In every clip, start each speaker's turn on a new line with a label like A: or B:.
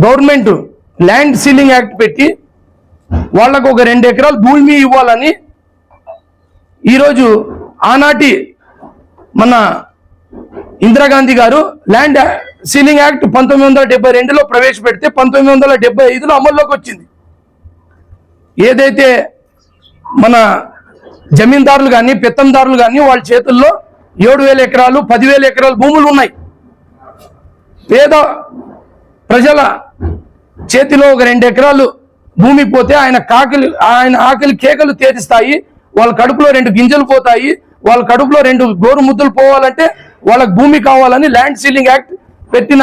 A: Government land ceiling act పెట్టి వాళ్లకు ఒక 2 ఎకరాలు భూమి ఇవ్వాలని ఈరోజు ఆనాటి మన ఇందిరాగాంధీ గారు ల్యాండ్ సీలింగ్ యాక్ట్ 1972లో ప్రవేశపెడితే 1975లో అమల్లోకి వచ్చింది. ఏదైతే మన జమీందారులు కానీ పెత్తందారులు కానీ వాళ్ళ చేతుల్లో 7,000 ఎకరాలు 10,000 ఎకరాల భూములు ఉన్నాయి. పేద ప్రజల చేతిలో ఒక 2 ఎకరాలు భూమి పోతే ఆయన ఆకలి కేకలు తేరిస్తాయి. వాళ్ళ కడుపులో 2 గింజలు పోతాయి. వాళ్ళ కడుపులో 2 గోరు ముద్దలు పోవాలంటే వాళ్ళకి భూమి కావాలని ల్యాండ్ సీలింగ్ యాక్ట్ పెట్టిన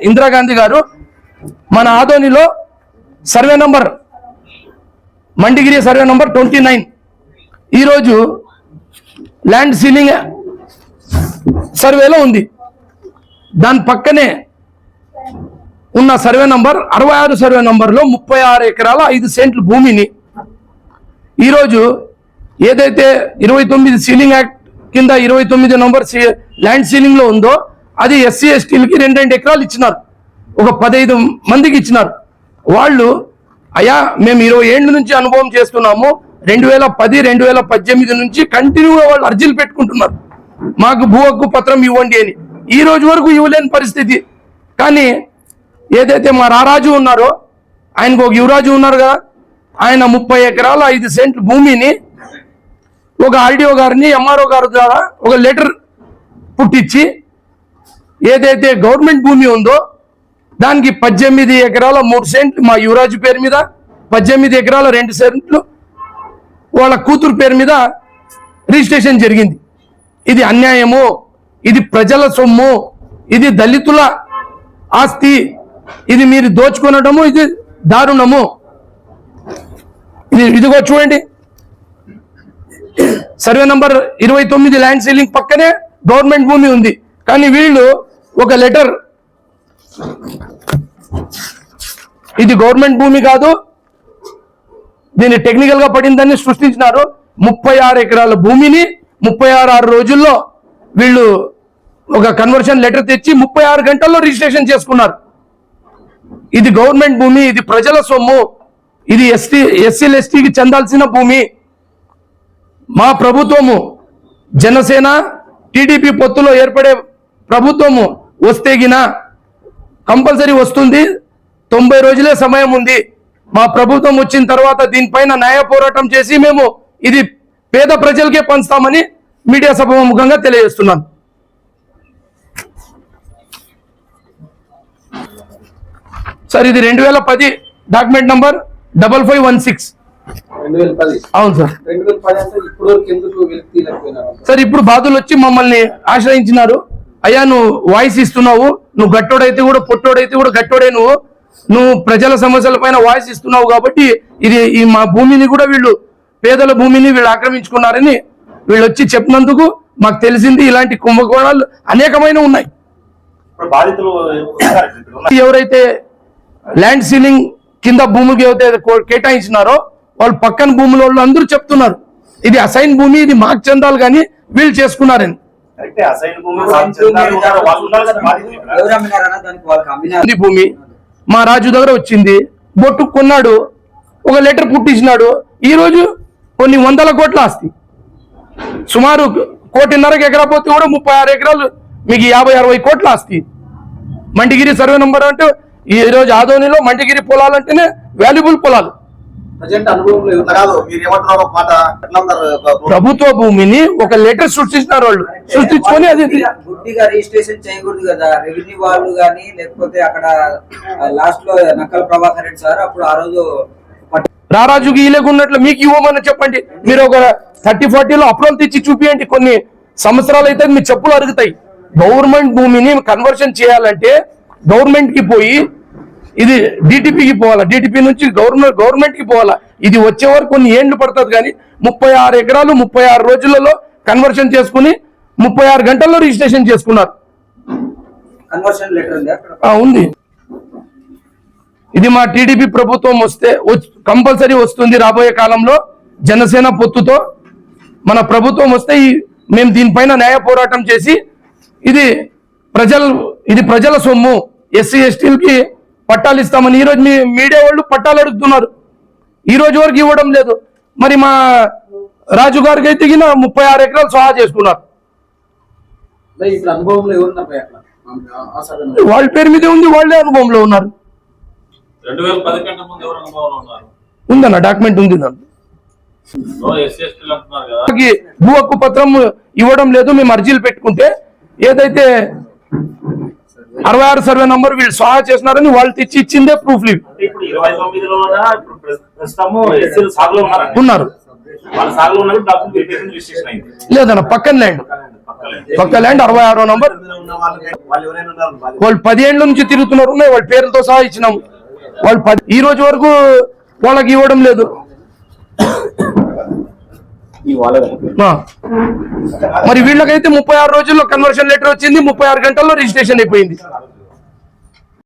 A: ఇందిరాగాంధీ గారు మన ఆదోనిలో survey number Mandigiri survey number 29 ఈరోజు ల్యాండ్ సీలింగ్ సర్వేలో ఉంది. దాని పక్కనే ఉన్న సర్వే నంబర్ 66 సర్వే నంబర్లో 36 ఎకరాల 5 సెంట్లు భూమిని ఈరోజు ఏదైతే 29 సీలింగ్ యాక్ట్ కింద 29 నంబర్ ల్యాండ్ సీలింగ్ లో ఉందో అది ఎస్సీ ఎస్టీలకి 2 ఎకరాలు ఇచ్చినారు. ఒక 15 మందికి ఇచ్చినారు. వాళ్ళు అయ్యా మేము 20 ఏళ్ళ నుంచి అనుభవం చేస్తున్నాము, 2010 2018 నుంచి కంటిన్యూగా వాళ్ళు అర్జీలు పెట్టుకుంటున్నారు, మాకు భూ హక్కు పత్రం ఇవ్వండి అని. ఈ రోజు వరకు ఇవ్వలేని పరిస్థితి. కానీ ఏదైతే మా రారాజు ఉన్నారో ఆయనకు ఒక యువరాజు ఉన్నారు కదా, ఆయన 30 ఎకరాల 5 సెంట్లు భూమిని ఒక ఆర్డీఓ గారిని ఎంఆర్ఓ గారి ద్వారా ఒక లెటర్ పుట్టించి ఏదైతే గవర్నమెంట్ భూమి ఉందో దానికి 18 ఎకరాల 3 సెంట్లు మా యువరాజు పేరు మీద, 18 ఎకరాల 2 సెంట్లు వాళ్ళ కూతురు పేరు మీద రిజిస్ట్రేషన్ జరిగింది. ఇది అన్యాయము, ఇది ప్రజల సొమ్ము, ఇది దళితుల ఆస్తి, ఇది మీరు దోచుకొనడము, ఇది దారుణము. ఇదిగో చూడండి, సర్వే నంబర్ 29 ల్యాండ్ సీలింగ్ పక్కనే గవర్నమెంట్ భూమి ఉంది. కానీ వీళ్ళు ఒక లెటర్, ఇది గవర్నమెంట్ భూమి కాదు, దీన్ని టెక్నికల్ గా పడిందని సృష్టించినారు. 36 ఎకరాల భూమిని 36 రోజుల్లో వీళ్ళు ఒక కన్వర్షన్ లెటర్ తెచ్చి 36 గంటల్లో రిజిస్ట్రేషన్ చేసుకున్నారు. ఇది గవర్నమెంట్ భూమి, ఇది ప్రజల సొమ్ము, ఇది ఎస్సీలు ఎస్టీకి చెందాల్సిన భూమి. మా ప్రభుత్వము జనసేన టీడీపీ పొత్తులో ఏర్పడే ప్రభుత్వము వస్తేగిన కంపల్సరీ వస్తుంది. 90 రోజులే సమయం ఉంది. మా ప్రభుత్వం వచ్చిన తర్వాత దీనిపైన న్యాయ పోరాటం చేసి మేము ఇది పేద ప్రజలకే పంచుతామని మీడియా సభాముఖంగా తెలియజేస్తున్నాను. సార్ ఇది 2010 డాక్యుమెంట్ నంబర్ 5516. అవును సార్. సార్ ఇప్పుడు బాధలు వచ్చి మమ్మల్ని ఆశ్రయించినారు. అయ్యా నువ్వు వాయిస్ ఇస్తున్నావు, నువ్వు గట్టోడైతే కూడా పొట్టోడైతే కూడా గట్టోడే, నువ్వు ప్రజల సమస్యల పైన వాయిస్ ఇస్తున్నావు కాబట్టి ఈ మా భూమిని కూడా వీళ్ళు పేదల భూమిని వీళ్ళు ఆక్రమించుకున్నారని వీళ్ళు వచ్చి చెప్పినందుకు మాకు తెలిసింది. ఇలాంటి కుంభకోణాలు అనేకమైన ఉన్నాయి. ఎవరైతే ల్యాండ్ సీలింగ్ కింద భూమికి ఎవరైతే కేటాయించినారో వాళ్ళు పక్కన భూముల వాళ్ళు అందరూ చెప్తున్నారు ఇది అసైన్ భూమి, ఇది మాకు చెందాలి కానీ వీళ్ళు చేసుకున్నారని. భూమి మా రాజు దగ్గర వచ్చింది, బొట్టు కొన్నాడు, ఒక లెటర్ పుట్టించినాడు. ఈ రోజు కొన్ని 100 కోట్ల ఆస్తి, సుమారు 1.5 ఎకరా పోతే కూడా 36 ఎకరాలు, మీకు 50-60 కోట్ల ఆస్తి. మండిగిరి సర్వే నంబర్ అంటే ఈ రోజు ఆదోనిలో మండిగిరి పొలాలంటేనే వాల్యుబుల్ పొలాలు. ప్రభుత్వ భూమిని ఒక లెటర్ సృష్టించినారు వాళ్ళు, సృష్టించుకొని అది
B: రిజిస్ట్రేషన్ చేయకూడదు కదా రెవెన్యూ వాళ్ళు కానీ, లేకపోతే అక్కడ లాస్ట్ లో నక్కల ప్రభాకర్ రెడ్డి సార్ అప్పుడు ఆ రోజు
A: రారాజుకి ఇలేకున్నట్లు మీకు ఇవ్వమని చెప్పండి. మీరు ఒక 30-40లో అప్రూవల్ తెచ్చి చూపియండి. కొన్ని సంవత్సరాలు అయితే మీ చెప్పులు అరుగుతాయి. గవర్నమెంట్ భూమిని కన్వర్షన్ చేయాలంటే గవర్నమెంట్ కి పోయి ఇది డిటిపికి పోవాలా, డిటిపి నుంచి గవర్నమెంట్ కి పోవాలా. ఇది వచ్చే వరకు కొన్ని ఏళ్లు పడుతుంది. కానీ 36 ఎకరాలు 36 రోజులలో కన్వర్షన్ చేసుకుని 36 గంటల్లో రిజిస్ట్రేషన్ చేసుకున్నారు. ఉంది. ఇది మా టీడీపీ ప్రభుత్వం వస్తే కంపల్సరీ వస్తుంది. రాబోయే కాలంలో జనసేన పొత్తుతో మన ప్రభుత్వం వస్తే మేము దీనిపైన న్యాయ పోరాటం చేసి ఇది ప్రజల సొమ్ము, ఎస్సీ ఎస్టీలకి పట్టాలు ఇస్తామని. ఈరోజు మీ మీడియా వాళ్ళు పట్టాలు అడుగుతున్నారు, ఈ రోజు వరకు ఇవ్వడం లేదు. మరి మా రాజు గారికి అయితే 36 ఎకరాలు సహా చేసుకున్నారు.
B: ఇప్పుడు అనుభవంలో ఎవరున్నారు అట్లా
A: వాళ్ళ పేరు మీదే ఉంది, వాళ్ళే అనుభవంలో ఉన్నారు.
C: 2010 కంటే ముందు ఎవరు అనుభవంలో ఉన్నారు?
A: ఉందన్న, డాక్యుమెంట్ ఉంది దాన్ని.
C: ఎస్సీఎస్టీలు అంటున్నారు కదా,
A: భూ హక్కు పత్రం ఇవ్వడం లేదు, మేము అర్జీలు పెట్టుకుంటే ఏదైతే 66 సర్వే నంబర్ వీళ్ళు సహా చేసినారని వాళ్ళు తెచ్చి ఇచ్చిందే ప్రూఫ్లు ఇవి.
C: అంటే ఇప్పుడు 29లో ఇప్పుడు ప్రస్తుతము ఎస్సీలు సాగులో
A: ఉన్నారు.
C: వాళ్ళ సాగులో ఉన్నప్పుడు డాక్యుమెంట్ వెరిఫికేషన్ రిజిస్ట్రేషన్ అయింది.
A: లేదన్న, పక్కన ల్యాండ్ 66 నంబర్. వాళ్ళు 10 ఏళ్ళ నుంచి తిరుగుతున్నారు, ఉన్నాయి వాళ్ళ పేర్లతో సహా ఇచ్చినాము. వాళ్ళు ఈ రోజు వరకు వాళ్ళకి ఇవ్వడం లేదు. మరి వీళ్ళకైతే 36 రోజుల్లో కన్వర్షన్ లెటర్ వచ్చింది, 36 గంటల్లో రిజిస్ట్రేషన్ అయిపోయింది.